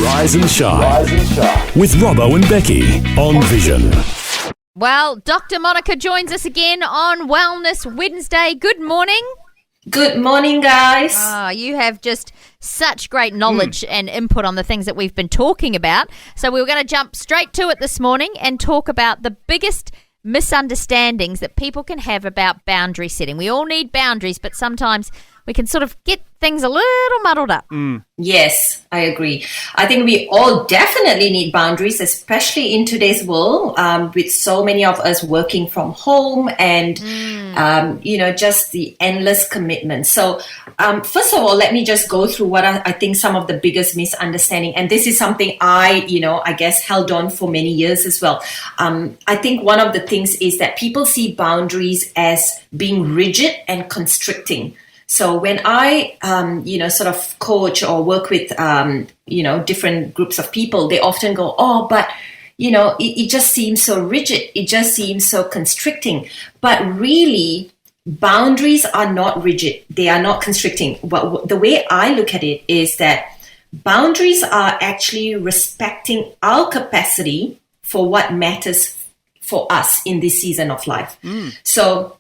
Rise and Shine with Robbo and Becci on Vision. Well, Dr. Monica joins us again on Wellness Wednesday. Good morning. Good morning, guys. You have just such great knowledge and input on the things that we've been talking about. So we were going to jump straight to it this morning and talk about the biggest misunderstandings that people can have about boundary setting. We all need boundaries, but sometimes we can sort of get things a little muddled up. Yes, I agree. I think we all definitely need boundaries, especially in today's world, with so many of us working from home and, just the endless commitment. So, first of all, let me just go through what I think some of the biggest misunderstanding, and this is something I guess held on for many years as well. I think one of the things is that people see boundaries as being rigid and constricting. So when I, sort of coach or work with, different groups of people, they often go, but, it just seems so rigid. It just seems so constricting. But really, boundaries are not rigid. They are not constricting. But the way I look at it is that boundaries are actually respecting our capacity for what matters for us in this season of life. So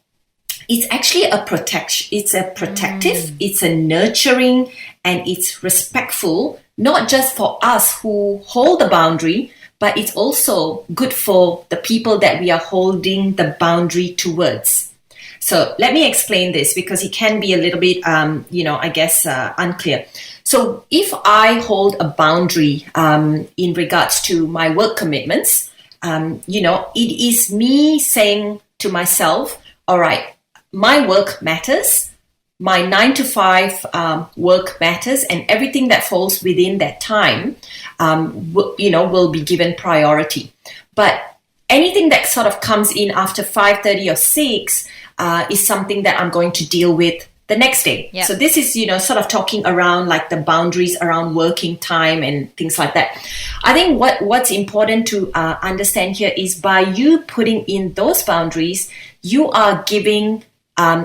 it's actually a protection. It's a protective, it's a nurturing, and it's respectful, not just for us who hold the boundary, but it's also good for the people that we are holding the boundary towards. So let me explain this because it can be a little bit, unclear. So if I hold a boundary in regards to my work commitments, it is me saying to myself, all right, my work matters, my 9 to 5 work matters, and everything that falls within that time, will be given priority. But anything that sort of comes in after 5:30 or 6 is something that I'm going to deal with the next day. Yep. So this is, sort of talking around like the boundaries around working time and things like that. I think what's important to understand here is by you putting in those boundaries, you are giving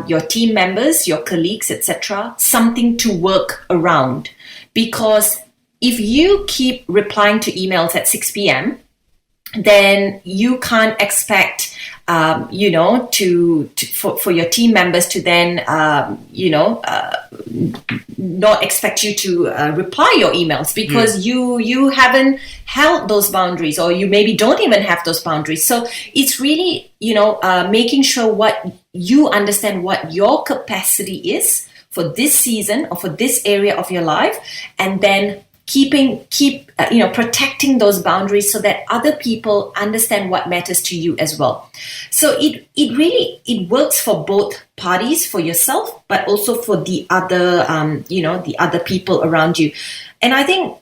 your team members, your colleagues, etc., something to work around. Because if you keep replying to emails at 6 p.m., then you can't expect, for your team members to then, not expect you to reply your emails because you haven't held those boundaries, or you maybe don't even have those boundaries. So it's really, making sure what you understand what your capacity is for this season or for this area of your life, and then protecting those boundaries so that other people understand what matters to you as well. So it works for both parties, for yourself, but also for the other, the other people around you. And I think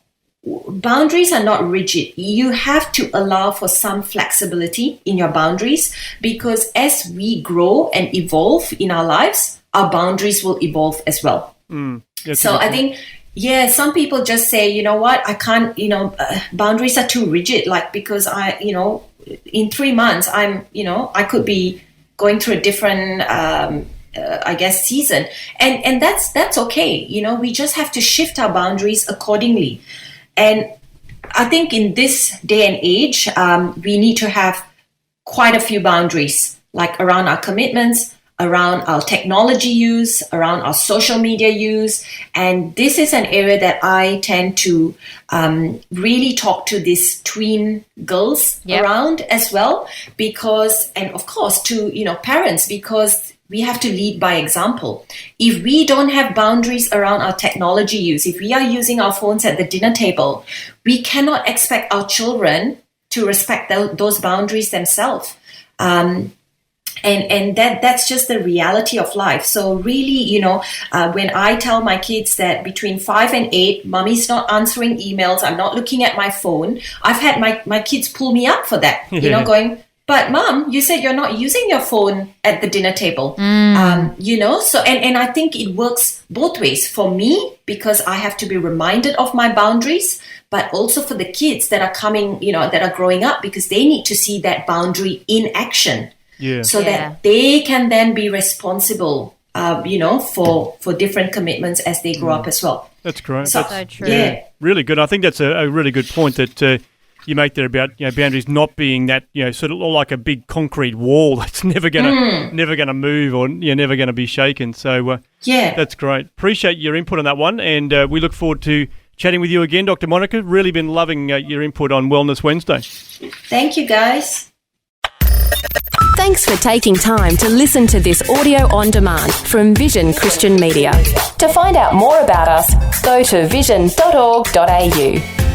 boundaries are not rigid. You have to allow for some flexibility in your boundaries, because as we grow and evolve in our lives, our boundaries will evolve as well. So I think, some people just say, you know what, I can't, boundaries are too rigid, because in 3 months, I could be going through a different, season. And that's okay. We just have to shift our boundaries accordingly. And I think in this day and age, we need to have quite a few boundaries, like around our commitments, around our technology use, around our social media use. And this is an area that I tend to really talk to these tween girls around as well, because, and of course to, parents, because we have to lead by example. If we don't have boundaries around our technology use, if we are using our phones at the dinner table, we cannot expect our children to respect those boundaries themselves. And that's just the reality of life. So really, when I tell my kids that between 5 and 8, mommy's not answering emails, I'm not looking at my phone, I've had my kids pull me up for that, going, but mom, you said you're not using your phone at the dinner table. So, and I think it works both ways for me, because I have to be reminded of my boundaries, but also for the kids that are coming, that are growing up, because they need to see that boundary in action. That they can then be responsible for different commitments as they grow up as well. That's great. So That's true. Yeah. really good. I think that's a really good point that you make there about boundaries not being that sort of like a big concrete wall that's never gonna move or never gonna be shaken. So that's great. Appreciate your input on that one, and we look forward to chatting with you again, Dr. Monica. Really been loving your input on Wellness Wednesday. Thank you, guys. Thanks for taking time to listen to this audio on demand from Vision Christian Media. To find out more about us, go to vision.org.au.